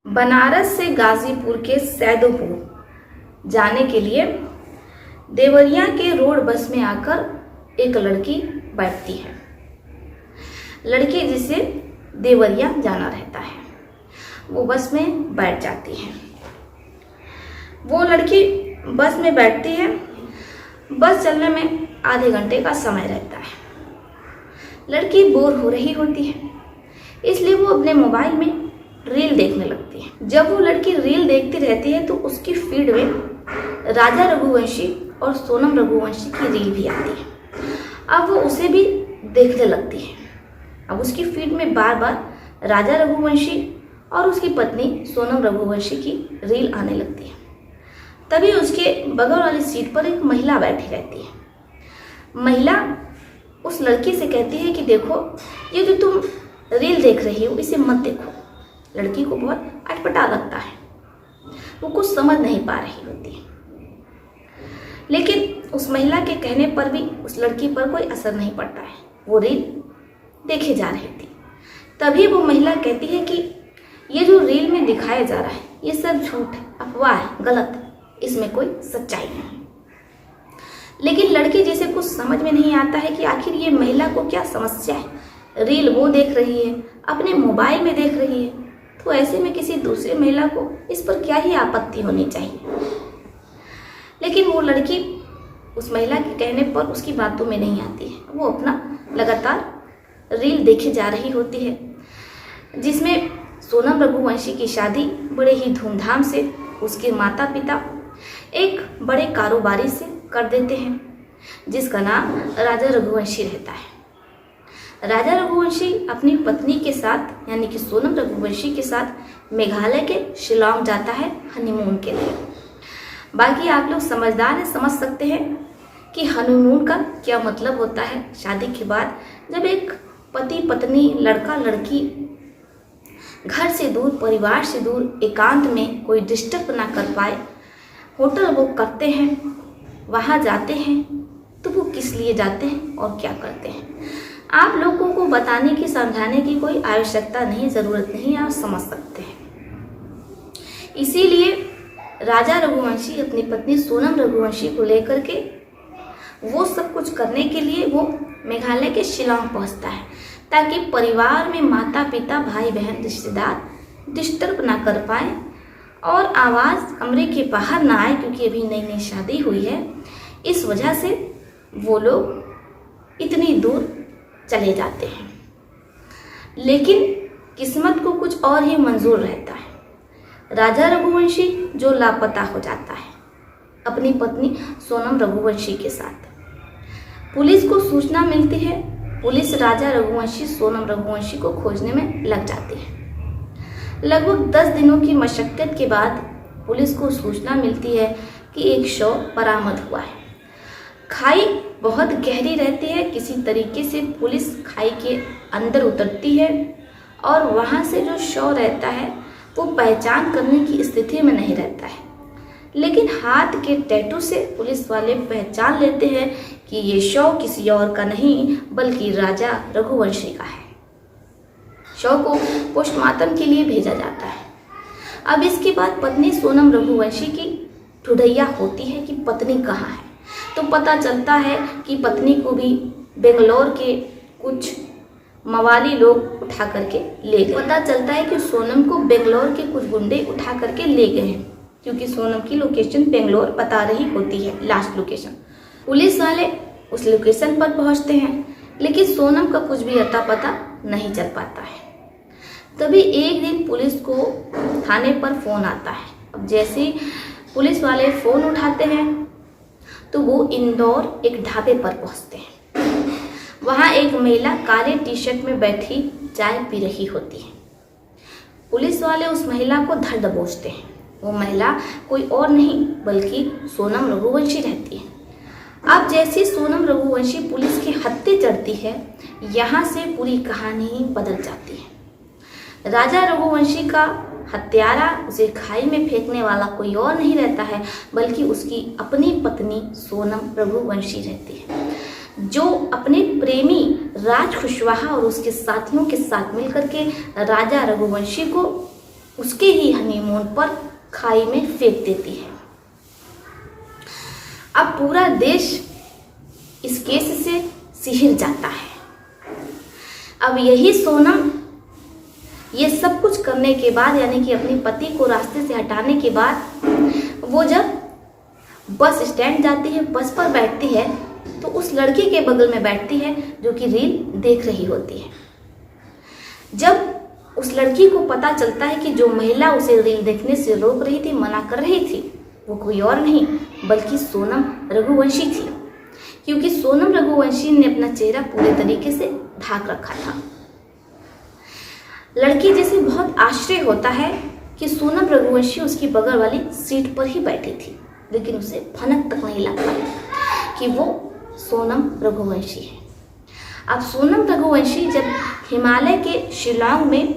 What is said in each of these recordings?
बनारस से गाजीपुर के सैदोपुर जाने के लिए देवरिया के रोड बस में आकर एक लड़की बैठती है। लड़की जिसे देवरिया जाना रहता है वो बस में बैठ जाती है। वो लड़की बस में बैठती है। बस चलने में आधे घंटे का समय रहता है। लड़की बोर हो रही होती है, इसलिए वो अपने मोबाइल में रील देखने लगती है। जब वो लड़की रील देखती रहती है तो उसकी फीड में राजा रघुवंशी और सोनम रघुवंशी की रील भी आती है। अब वो उसे भी देखने लगती है। अब उसकी फीड में बार बार राजा रघुवंशी और उसकी पत्नी सोनम रघुवंशी की रील आने लगती है। तभी उसके बगल वाली सीट पर एक महिला बैठी रहती है। महिला उस लड़की से कहती है कि देखो, ये जो तुम रील देख रही हो इसे मत देखो। लड़की को बहुत अटपटा लगता है, वो कुछ समझ नहीं पा रही होती है। लेकिन उस महिला के कहने पर भी उस लड़की पर कोई असर नहीं पड़ता है। वो रील देखे जा रही थी। तभी वो महिला कहती है कि ये जो रील में दिखाया जा रहा है ये सब झूठ है, अफवाह है, गलत है, इसमें कोई सच्चाई नहीं। लेकिन लड़की जिसे कुछ समझ में नहीं आता है कि आखिर ये महिला को क्या समस्या है। रील वो देख रही है, अपने मोबाइल में देख रही है, तो ऐसे में किसी दूसरी महिला को इस पर क्या ही आपत्ति होनी चाहिए। लेकिन वो लड़की उस महिला के कहने पर उसकी बातों में नहीं आती है। वो अपना लगातार रील देखे जा रही होती है, जिसमें सोनम रघुवंशी की शादी बड़े ही धूमधाम से उसके माता पिता एक बड़े कारोबारी से कर देते हैं, जिसका नाम राजा रघुवंशी रहता है। राजा रघुवंशी अपनी पत्नी के साथ यानी कि सोनम रघुवंशी के साथ मेघालय के शिलांग जाता है हनीमून के लिए। बाकी आप लोग समझदार हैं, समझ सकते हैं कि हनीमून का क्या मतलब होता है। शादी के बाद जब एक पति पत्नी, लड़का लड़की घर से दूर, परिवार से दूर, एकांत में कोई डिस्टर्ब ना कर पाए, होटल बुक करते हैं, वहाँ जाते हैं, तो वो किस लिए जाते हैं और क्या करते हैं आप लोगों को बताने की, समझाने की कोई आवश्यकता नहीं, ज़रूरत नहीं, आप समझ सकते हैं। इसीलिए राजा रघुवंशी अपनी पत्नी सोनम रघुवंशी को लेकर के वो सब कुछ करने के लिए वो मेघालय के शिलांग पहुंचता है, ताकि परिवार में माता पिता, भाई बहन, रिश्तेदार डिस्टर्ब ना कर पाए और आवाज़ कमरे के बाहर ना आए, क्योंकि अभी नई नई शादी हुई है। इस वजह से वो लोग इतनी दूर चले जाते हैं। लेकिन किस्मत को कुछ और ही मंजूर रहता है। राजा रघुवंशी जो लापता हो जाता है अपनी पत्नी सोनम रघुवंशी के साथ। पुलिस को सूचना मिलती है। पुलिस राजा रघुवंशी, सोनम रघुवंशी को खोजने में लग जाती है। लगभग 10 दिनों की मशक्कत के बाद पुलिस को सूचना मिलती है कि एक शव बरामद हुआ है। खाई बहुत गहरी रहती है। किसी तरीके से पुलिस खाई के अंदर उतरती है और वहाँ से जो शव रहता है वो पहचान करने की स्थिति में नहीं रहता है। लेकिन हाथ के टैटू से पुलिस वाले पहचान लेते हैं कि ये शव किसी और का नहीं बल्कि राजा रघुवंशी का है। शव को पोस्टमार्टम के लिए भेजा जाता है। अब इसके बाद पत्नी सोनम रघुवंशी की ढूंढैया होती है कि पत्नी कहाँ है। तो पता चलता है कि पत्नी को भी बेंगलोर के कुछ मवाली लोग उठा करके ले गए। पता चलता है कि सोनम को बेंगलोर के कुछ गुंडे उठा करके ले गए हैं, क्योंकि सोनम की लोकेशन बेंगलोर बता रही होती है, लास्ट लोकेशन। पुलिस वाले उस लोकेशन पर पहुंचते हैं, लेकिन सोनम का कुछ भी अता पता नहीं चल पाता है। तभी एक दिन पुलिस को थाने पर फ़ोन आता है। अब जैसे ही पुलिस वाले फ़ोन उठाते हैं तो वो इंदौर एक ढाबे पर पहुंचते हैं। वहाँ एक महिला काले टी शर्ट में बैठी चाय पी रही होती है। पुलिस वाले उस महिला को धर दबोचते हैं। वो महिला कोई और नहीं बल्कि सोनम रघुवंशी रहती है। अब जैसे सोनम रघुवंशी पुलिस के हत्थे चढ़ती है, यहाँ से पूरी कहानी बदल जाती है। राजा रघुवंशी का हत्यारा, उसे खाई में फेंकने वाला कोई और नहीं रहता है बल्कि उसकी अपनी पत्नी सोनम रघुवंशी रहती है, जो अपने प्रेमी राज कुशवाहा और उसके साथियों के साथ मिलकर के राजा रघुवंशी को उसके ही हनीमून पर खाई में फेंक देती है। अब पूरा देश इस केस से सिहर जाता है। अब यही सोनम ये सब कुछ करने के बाद, यानी कि अपने पति को रास्ते से हटाने के बाद, वो जब बस स्टैंड जाती है, बस पर बैठती है, तो उस लड़की के बगल में बैठती है जो कि रील देख रही होती है। जब उस लड़की को पता चलता है कि जो महिला उसे रील देखने से रोक रही थी, मना कर रही थी, वो कोई और नहीं बल्कि सोनम रघुवंशी थी, क्योंकि सोनम रघुवंशी ने अपना चेहरा पूरे तरीके से ढक रखा था। लड़की जैसे बहुत आश्चर्य होता है कि सोनम रघुवंशी उसकी बगल वाली सीट पर ही बैठी थी, लेकिन उसे भनक तक नहीं लग पाई कि वो सोनम रघुवंशी है। अब सोनम रघुवंशी जब हिमालय के शिलांग में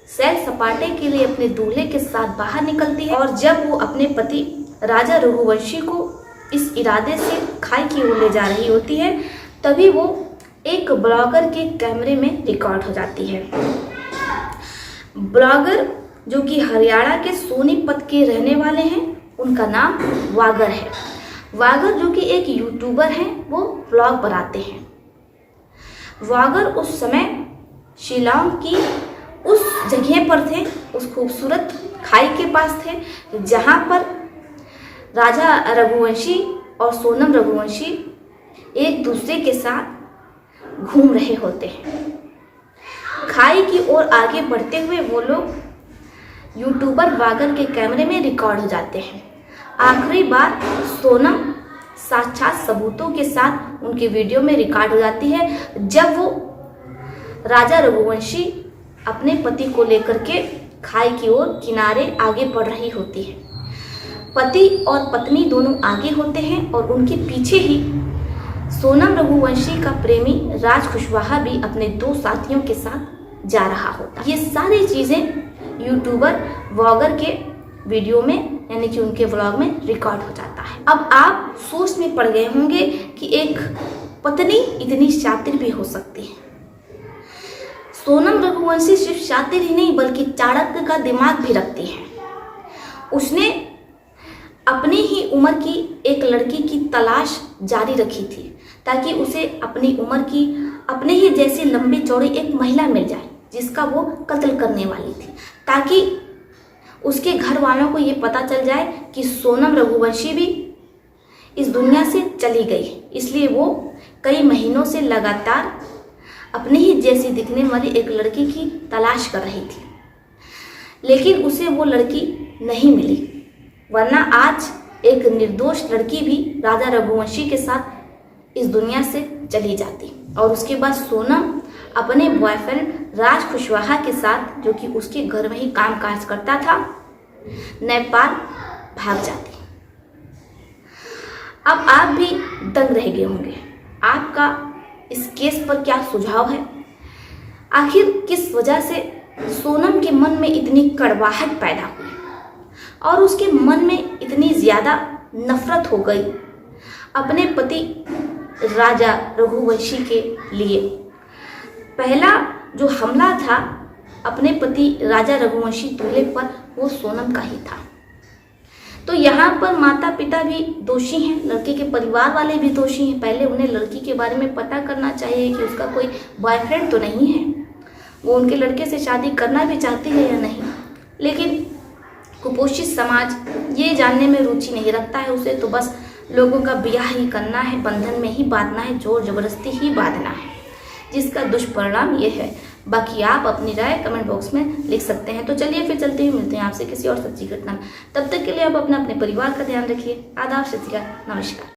सैर सपाटे के लिए अपने दूल्हे के साथ बाहर निकलती है, और जब वो अपने पति राजा रघुवंशी को इस इरादे से खाई की ओर ले जा रही होती है, तभी वो एक ब्लॉगर के कैमरे में रिकॉर्ड हो जाती है। ब्लॉगर जो कि हरियाणा के सोनीपत के रहने वाले हैं, उनका नाम वागर है। वागर जो कि एक यूट्यूबर हैं, वो ब्लॉग बनाते हैं। वागर उस समय शिलांग की उस जगह पर थे, उस खूबसूरत खाई के पास थे, जहाँ पर राजा रघुवंशी और सोनम रघुवंशी एक दूसरे के साथ घूम रहे होते हैं। खाई की ओर आगे बढ़ते हुए वो लोग यूट्यूबर वागर के कैमरे में रिकॉर्ड हो जाते हैं। आखिरी बार सोनम साक्षात सबूतों के साथ उनके वीडियो में रिकॉर्ड हो जाती है, जब वो राजा रघुवंशी अपने पति को लेकर के खाई की ओर किनारे आगे बढ़ रही होती है। पति और पत्नी दोनों आगे होते हैं और उनके पीछे ही सोनम रघुवंशी का प्रेमी राज कुशवाहा भी अपने 2 साथियों के साथ जा रहा होता। ये सारी चीजें यूट्यूबर व्लॉगर के वीडियो में, यानी कि उनके व्लॉग में रिकॉर्ड हो जाता है। अब आप सोच में पड़ गए होंगे कि एक पत्नी इतनी शातिर भी हो सकती है। सोनम रघुवंशी सिर्फ शातिर ही नहीं बल्कि चाणक्य का दिमाग भी रखती है। उसने अपनी ही उम्र की एक लड़की की तलाश जारी रखी थी, ताकि उसे अपनी उम्र की अपने ही जैसी लंबी चौड़ी एक महिला मिल जाए जिसका वो कत्ल करने वाली थी, ताकि उसके घर वालों को ये पता चल जाए कि सोनम रघुवंशी भी इस दुनिया से चली गई। इसलिए वो कई महीनों से लगातार अपने ही जैसी दिखने वाली एक लड़की की तलाश कर रही थी, लेकिन उसे वो लड़की नहीं मिली, वरना आज एक निर्दोष लड़की भी राजा रघुवंशी के साथ इस दुनिया से चली जाती, और उसके बाद सोनम अपने बॉयफ्रेंड राज कुशवाहा के साथ, जो कि उसके घर में ही काम काज करता था, नेपाल भाग जाती। अब आप भी दंग रह गए होंगे। आपका इस केस पर क्या सुझाव है? आखिर किस वजह से सोनम के मन में इतनी कड़वाहट पैदा हुई और उसके मन में इतनी ज़्यादा नफरत हो गई अपने पति राजा रघुवंशी के लिए? पहला जो हमला था अपने पति राजा रघुवंशी दूल्हे पर, वो सोनम का ही था। तो यहाँ पर माता पिता भी दोषी हैं, लड़के के परिवार वाले भी दोषी हैं। पहले उन्हें लड़की के बारे में पता करना चाहिए कि उसका कोई बॉयफ्रेंड तो नहीं है, वो उनके लड़के से शादी करना भी चाहती है या नहीं। लेकिन कुपोषित समाज ये जानने में रुचि नहीं रखता है, उसे तो बस लोगों का ब्याह ही करना है, बंधन में ही बांधना है, जोर जबरदस्ती ही बांधना है, जिसका दुष्परिणाम ये है। बाकी आप अपनी राय कमेंट बॉक्स में लिख सकते हैं। तो चलिए फिर चलते हुए मिलते हैं आपसे किसी और सच्ची घटना में। तब तक के लिए आप अपने परिवार का ध्यान रखिए। आदाब, सत श्री अकाल, नमस्कार।